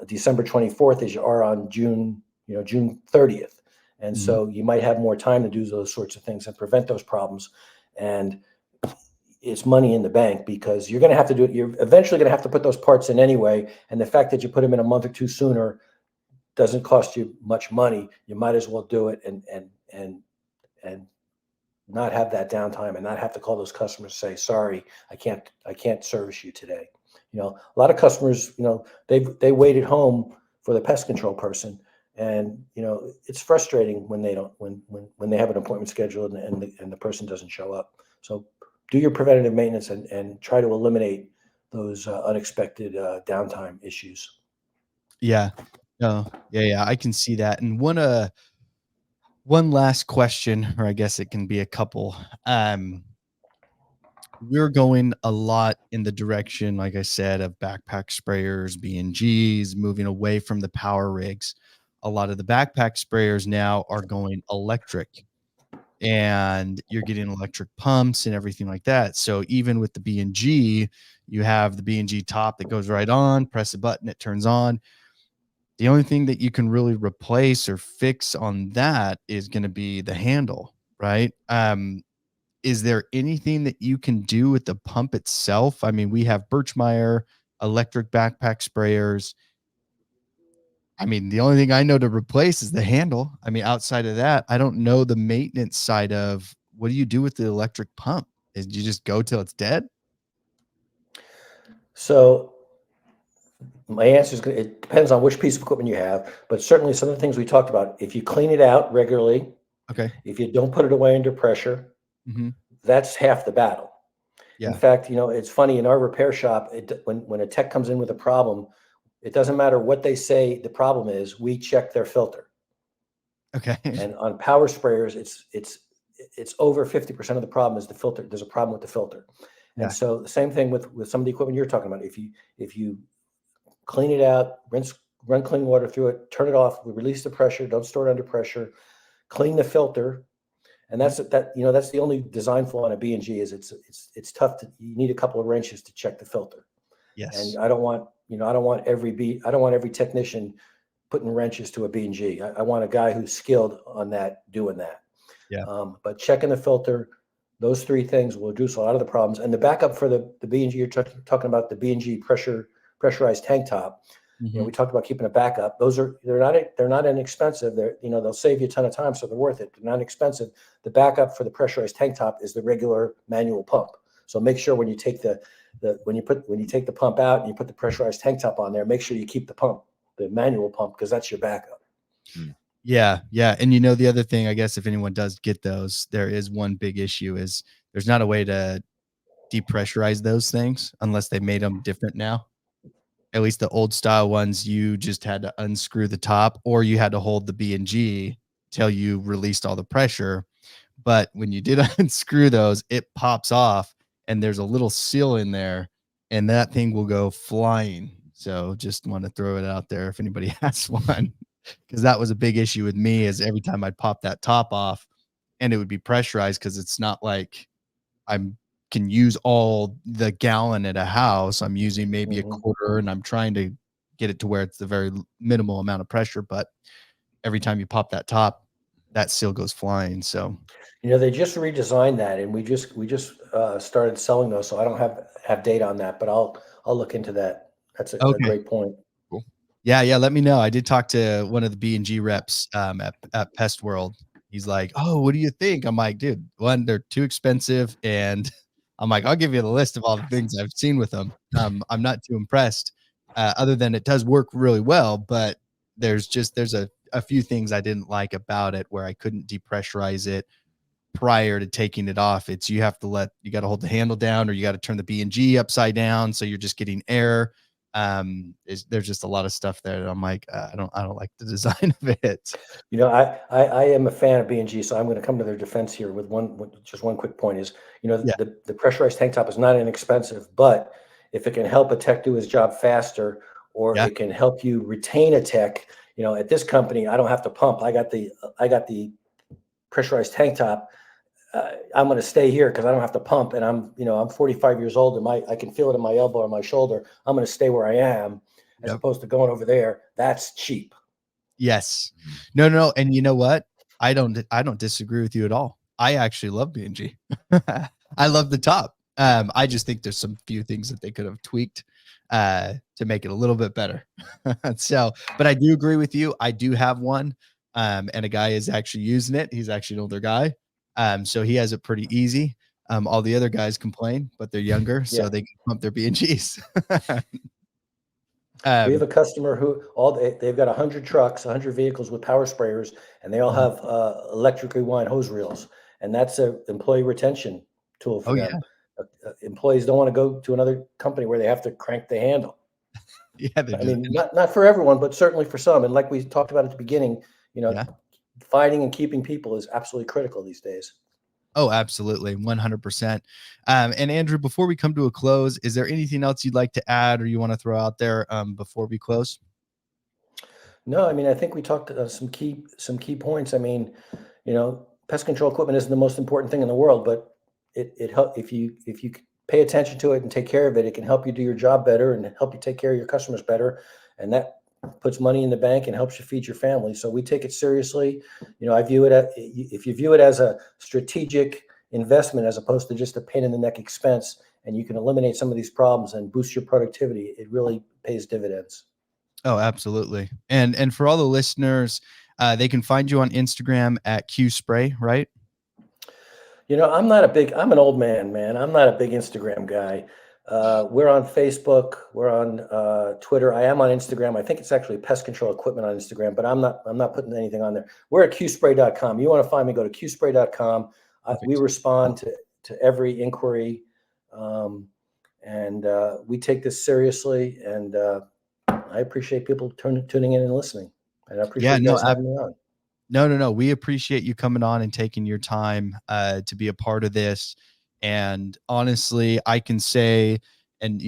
December 24th as you are on June 30th. And Mhm. so you might have more time to do those sorts of things and prevent those problems. And it's money in the bank because you're going to have to do it. You're eventually going to have to put those parts in anyway. And the fact that you put them in a month or two sooner doesn't cost you much money. You might as well do it and not have that downtime and not have to call those customers and say, sorry, I can't service you today. A lot of customers, they wait at home for the pest control person. And, it's frustrating when they don't, when they have an appointment scheduled and the person doesn't show up. So do your preventative maintenance and try to eliminate those unexpected downtime issues. Yeah. No. Yeah, yeah, I can see that. And one last question, or I guess it can be a couple. We're going a lot in the direction, like I said, of backpack sprayers, B&Gs, moving away from the power rigs. A lot of the backpack sprayers now are going electric, and you're getting electric pumps and everything like that. So even with the B&G, you have the B&G top that goes right on, press a button, it turns on. The only thing that you can really replace or fix on that is gonna be the handle, right? Is there anything that you can do with the pump itself? I mean, we have Birchmeier electric backpack sprayers. I mean, the only thing I know to replace is the handle. I mean, outside of that, I don't know the maintenance side of what do you do with the electric pump? Is you just go till it's dead? So my answer is it depends on which piece of equipment you have, but certainly some of the things we talked about, if you clean it out regularly, Okay. if you don't put it away under pressure, Mhm. that's half the battle. In Yeah. fact, it's funny in our repair shop, when a tech comes in with a problem, it doesn't matter what they say the problem is, we check their filter. Okay. And on power sprayers, it's over 50% of the problem is the filter. There's a problem with the filter. And Yeah. so the same thing with some of the equipment you're talking about. If you clean it out, run clean water through it, turn it off, release the pressure, don't store it under pressure, clean the filter. And Mhm. that's the only design flaw in a B&G is it's tough you need a couple of wrenches to check the filter. And Yes. I don't want every technician putting wrenches to a B&G. I want a guy who's skilled on that, doing that. Yeah. But checking the filter, those three things will reduce a lot of the problems. And the backup for the B&G, you're talking about the B&G pressurized tank top. Mhm. We talked about keeping a backup. They're not inexpensive. They'll save you a ton of time, so they're worth it. They're not expensive. The backup for the pressurized tank top is the regular manual pump. So make sure when you take when you take the pump out and you put the pressurized tank top on there, make sure you keep the manual pump, because that's your backup. Mm. Yeah, yeah, and the other thing, I guess if anyone does get those, there is one big issue is there's not a way to depressurize those things unless they made them different now. At least the old style ones, you just had to unscrew the top or you had to hold the B&G till you released all the pressure. But when you did unscrew those, it pops off and there's a little seal in there and that thing will go flying. So just want to throw it out there if anybody has one, because that was a big issue with me is every time I'd pop that top off and it would be pressurized because it's not like I'm can use all the gallon at a house. I'm using maybe a Mhm. quarter and I'm trying to get it to where it's the very minimal amount of pressure. But every time you pop that top, that seal goes flying. So, They just redesigned that, and we just started selling those. So I don't have data on that, but I'll look into that. That's a okay. great point. Cool. Yeah. Yeah. Let me know. I did talk to one of the B&G reps at Pest World. He's like, oh, what do you think? I'm like, dude, one, they're too expensive. And I'm like, I'll give you the list of all the things I've seen with them. I'm not too impressed, other than it does work really well, but there's a few things I didn't like about it where I couldn't depressurize it prior to taking it off. It's you have to you got to hold the handle down, or you got to turn the B&G upside down, so you're just getting air. There's just a lot of stuff there that I'm like, I don't like the design of it. You know, I am a fan of B&G, so I'm going to come to their defense here with just one quick point is, you know, Yeah, the pressurized tank top is not inexpensive, but if it can help a tech do his job faster, or yeah, it can help you retain a tech, you know, at this company, I don't have to pump. I got the pressurized tank top. I'm going to stay here because I don't have to pump, and I'm 45 years old, and I can feel it in my elbow or my shoulder. I'm going to stay where I am, as yep. opposed to going over there. That's cheap. Yes. Mhm. No, no, no, and you know what? I don't disagree with you at all. I actually love B&G. I love the top. I just think there's some few things that they could have tweaked to make it a little bit better. So, but I do agree with you. I do have one, and a guy is actually using it. He's actually an older guy, so he has it pretty easy. All the other guys complain, but they're younger, Yeah. so they can pump their B&Gs. We have um, a customer who they've got 100 trucks, 100 vehicles with power sprayers, and they all uh, have electric rewind hose reels, and that's a employee retention tool for oh them. yeah, Employees don't want to go to another company where they have to crank the handle. yeah, they're I just mean, not for everyone, but certainly for some. And like we talked about at the beginning, you know, yeah. finding and keeping people is absolutely critical these days. Oh, absolutely, 100%. And Andrew, before we come to a close, is there anything else you'd like to add or you want to throw out there before we close? No, I mean, I think we talked some key points. I mean, pest control equipment isn't the most important thing in the world, but it help if you pay attention to it and take care of it, it can help you do your job better and help you take care of your customers better, and that puts money in the bank and helps you feed your family. So we take it seriously. I view it if you view it as a strategic investment as opposed to just a pain in the neck expense, and you can eliminate some of these problems and boost your productivity, it really pays dividends. Oh, absolutely. And for all the listeners, they can find you on Instagram at Q Spray, right? I'm an old man. I'm not a big Instagram guy. We're on Facebook. We're on Twitter. I am on Instagram. I think it's actually pest control equipment on Instagram, but I'm not putting anything on there. We're at qspray.com. You want to find me, go to qspray.com. We Perfect. respond to every inquiry. Um, and we take this seriously. And I appreciate people tuning in and listening. And I Yeah, appreciate you no, guys having me on. no, no, no. We appreciate you coming on and taking your time to be a part of this. And honestly, I can say, and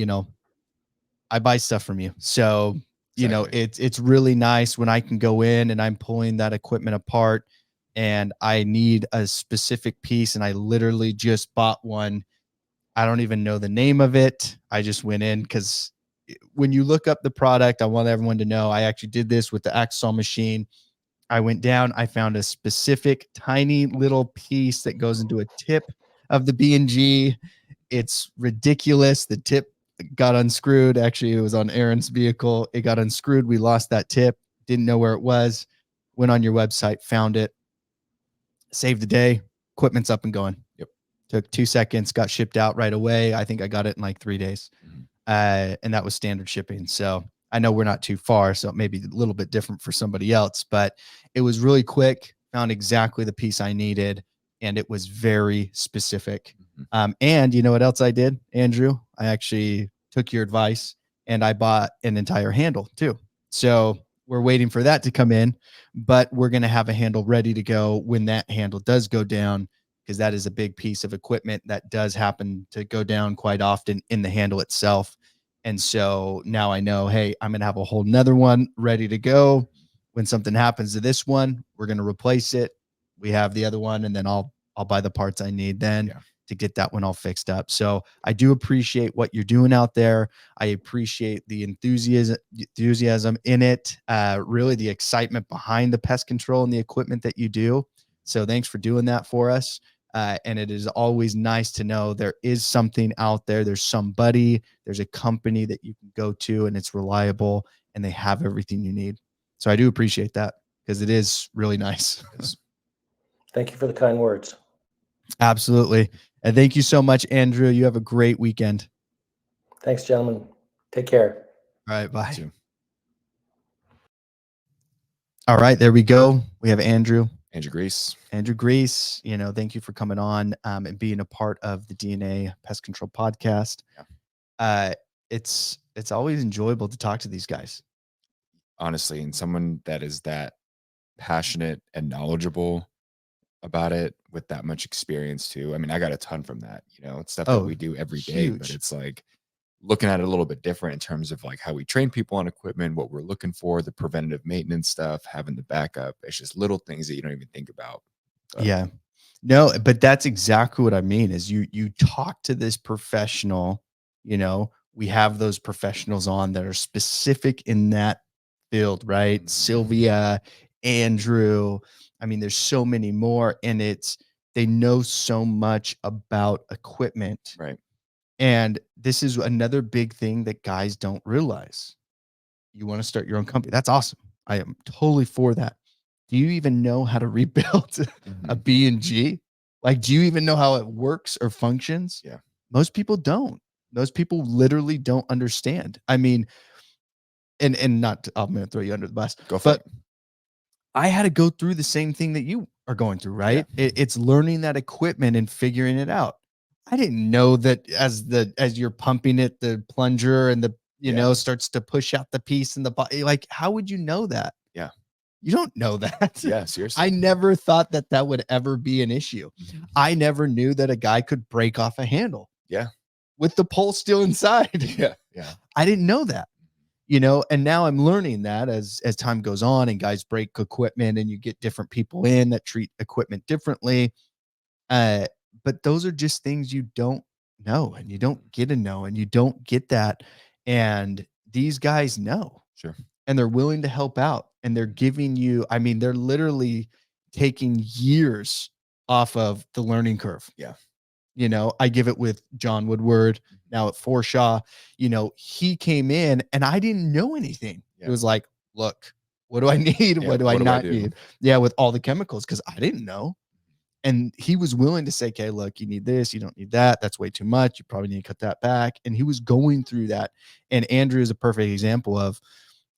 I buy stuff from you. So, Exactly. it's really nice when I can go in and I'm pulling that equipment apart and I need a specific piece and I literally just bought one. I don't even know the name of it. I just went in because when you look up the product, I want everyone to know I actually did this with the Axel machine. I went down, I found a specific tiny little piece that goes into a tip of the B&G. It's ridiculous. The tip got unscrewed. Actually, it was on Aaron's vehicle. It got unscrewed. We lost that tip. Didn't know where it was. Went on your website, found it, saved the day. Equipment's up and going. Yep. Took 2 seconds, got shipped out right away. I think I got it in like 3 days. Mhm. And that was standard shipping. So I know we're not too far, so it may be a little bit different for somebody else, but it was really quick. Found exactly the piece I needed, and it was very specific. Mhm. And you know what else I did, Andrew? I actually took your advice and I bought an entire handle too. So we're waiting for that to come in, but we're going to have a handle ready to go when that handle does go down, because that is a big piece of equipment that does happen to go down quite often in the handle itself. And so now I know, hey, I'm going to have a whole nother one ready to go. When something happens to this one, we're going to replace it. We have the other one, and then I'll buy the parts I need then Yeah. to get that one all fixed up. So I do appreciate what you're doing out there. I appreciate the enthusiasm in it, really the excitement behind the pest control and the equipment that you do. So thanks for doing that for us. And it is always nice to know there is something out there. There's somebody, there's a company that you can go to and it's reliable and they have everything you need. So I do appreciate that because it is really nice. Yes. Thank you for the kind words. Absolutely. And thank you so much, Andrew. You have a great weekend. Thanks, gentlemen. Take care. All right. Bye. Too. All right. There we go. We have Andrew. Andrew Grease. Andrew Grease, thank you for coming on and being a part of the DNA Pest Control podcast. Yeah. It's always enjoyable to talk to these guys. Honestly, and someone that is that passionate and knowledgeable about it with that much experience too. I mean, I got a ton from that, it's stuff that we do every day, but it's like looking at it a little bit different in terms of like how we train people on equipment, what we're looking for, the preventative maintenance stuff, having the backup. It's just little things that you don't even think about. But yeah. No, but that's exactly what I mean is you talk to this professional, we have those professionals on that are specific in that field, right? Mm-hmm. Sylvia, Andrew. I mean, there's so many more, and they know so much about equipment. Right. And this is another big thing that guys don't realize. You want to start your own company. That's awesome. I am totally for that. Do you even know how to rebuild a B&G? Like, do you even know how it works or functions? Yeah. Most people don't. Most people literally don't understand. I mean, and not, I'm going to throw you under the bus. Go for it. I had to go through the same thing that you are going through, right? Yeah. It's learning that equipment and figuring it out. I didn't know that as you're pumping it, the plunger and the starts to push out the piece in the body. Like, how would you know that? Yeah. You don't know that. Yeah, seriously. I never thought that would ever be an issue. Mm-hmm. I never knew that a guy could break off a handle. Yeah. With the pole still inside. Yeah. Yeah. I didn't know that. And now I'm learning that as time goes on and guys break equipment and you get different people in that treat equipment differently. But those are just things you don't know and you don't get to know and you don't get that. And these guys know. Sure. And they're willing to help out and they're giving you, I mean, they're literally taking years off of the learning curve. Yeah. I give it with John Woodward, now at Forshaw. He came in and I didn't know anything. Yeah. It was like, look, what do I need? Yeah, what do I not need? Yeah, with all the chemicals, because I didn't know. And he was willing to say, okay, look, you need this, you don't need that. That's way too much. You probably need to cut that back. And he was going through that. And Andrew is a perfect example of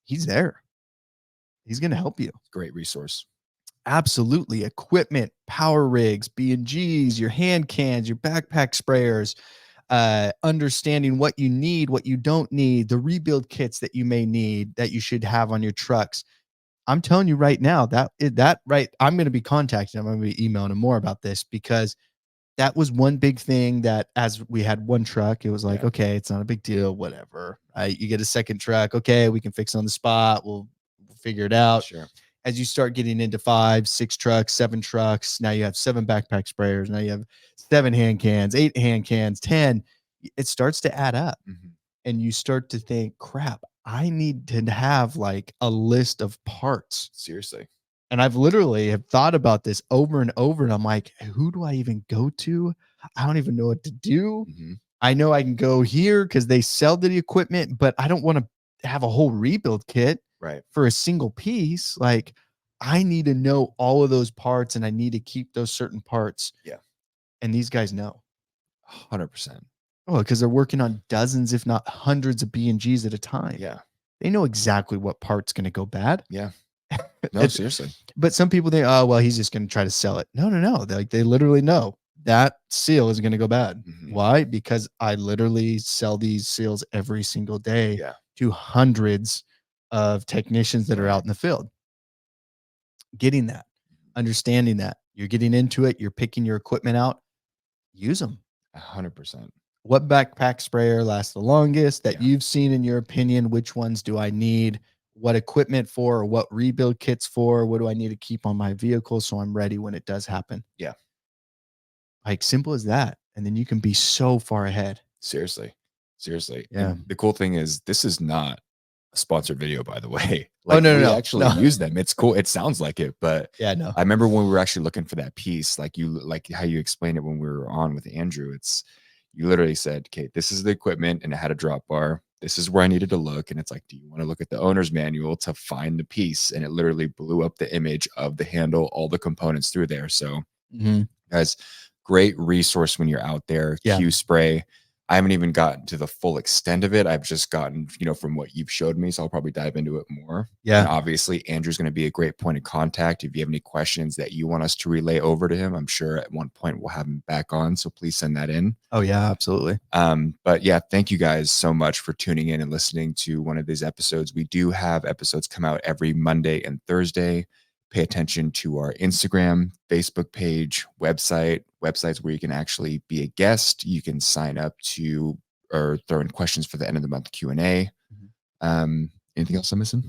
he's there. He's going to help you. Great resource. Absolutely. Equipment, power rigs, B&Gs, your hand cans, your backpack sprayers, understanding what you need, what you don't need, the rebuild kits that you may need that you should have on your trucks. I'm telling you right now I'm going to be contacting him. I'm going to be emailing him more about this because that was one big thing that as we had one truck, it was like, okay, it's not a big deal, whatever. You get a second truck. Okay, we can fix it on the spot. We'll figure it out. Sure. As you start getting into 5, 6 trucks, 7 trucks, now you have 7 backpack sprayers. Now you have 7 hand cans, 8 hand cans, 10. It starts to add up. Mm-hmm. And you start to think, crap, I need to have like a list of parts. Seriously. And I've literally have thought about this over and over. And I'm like, who do I even go to? I don't even know what to do. Mm-hmm. I know I can go here because they sell the equipment, but I don't want to have a whole rebuild kit. Right. For a single piece. Like, I need to know all of those parts and I need to keep those certain parts. Yeah. And these guys know. 100%. Oh, because they're working on dozens, if not hundreds of B&Gs at a time. Yeah. They know exactly what part's going to go bad. Yeah. No, seriously. But some people think, oh, well, he's just going to try to sell it. No. They literally know that seal is going to go bad. Mm-hmm. Why? Because I literally sell these seals every single day to hundreds of technicians that are out in the field. Getting that, understanding that you're getting into it, you're picking your equipment out, use them. 100%. What backpack sprayer lasts the longest that you've seen in your opinion? Which ones do I need? What equipment for, or what rebuild kits for? What do I need to keep on my vehicle so I'm ready when it does happen? Yeah. Like simple as that. And then you can be so far ahead. Seriously. Yeah. And the cool thing is this is not a sponsored video, by the way. Like, we actually use them. It's cool. It sounds like it, but yeah, no. I remember when we were actually looking for that piece, like how you explained it when we were on with Andrew. You literally said, okay, this is the equipment and it had a drop bar. This is where I needed to look. And it's like, do you want to look at the owner's manual to find the piece? And it literally blew up the image of the handle, all the components through there. So guys, great resource when you're out there. Yeah. Q spray. I haven't even gotten to the full extent of it. I've just gotten, from what you've showed me. So I'll probably dive into it more. Yeah. And obviously, Andrew's going to be a great point of contact. If you have any questions that you want us to relay over to him, I'm sure at one point we'll have him back on. So please send that in. Oh, yeah, absolutely. But yeah, thank you guys so much for tuning in and listening to one of these episodes. We do have episodes come out every Monday and Thursday. Pay attention to our Instagram, Facebook page, websites where you can actually be a guest. You can sign up to or throw in questions for the end of the month Q&A. Anything else I'm missing?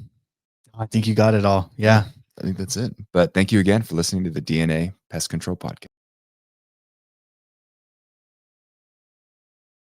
I think you got it all. Yeah. I think that's it. But thank you again for listening to the DNA Pest Control Podcast.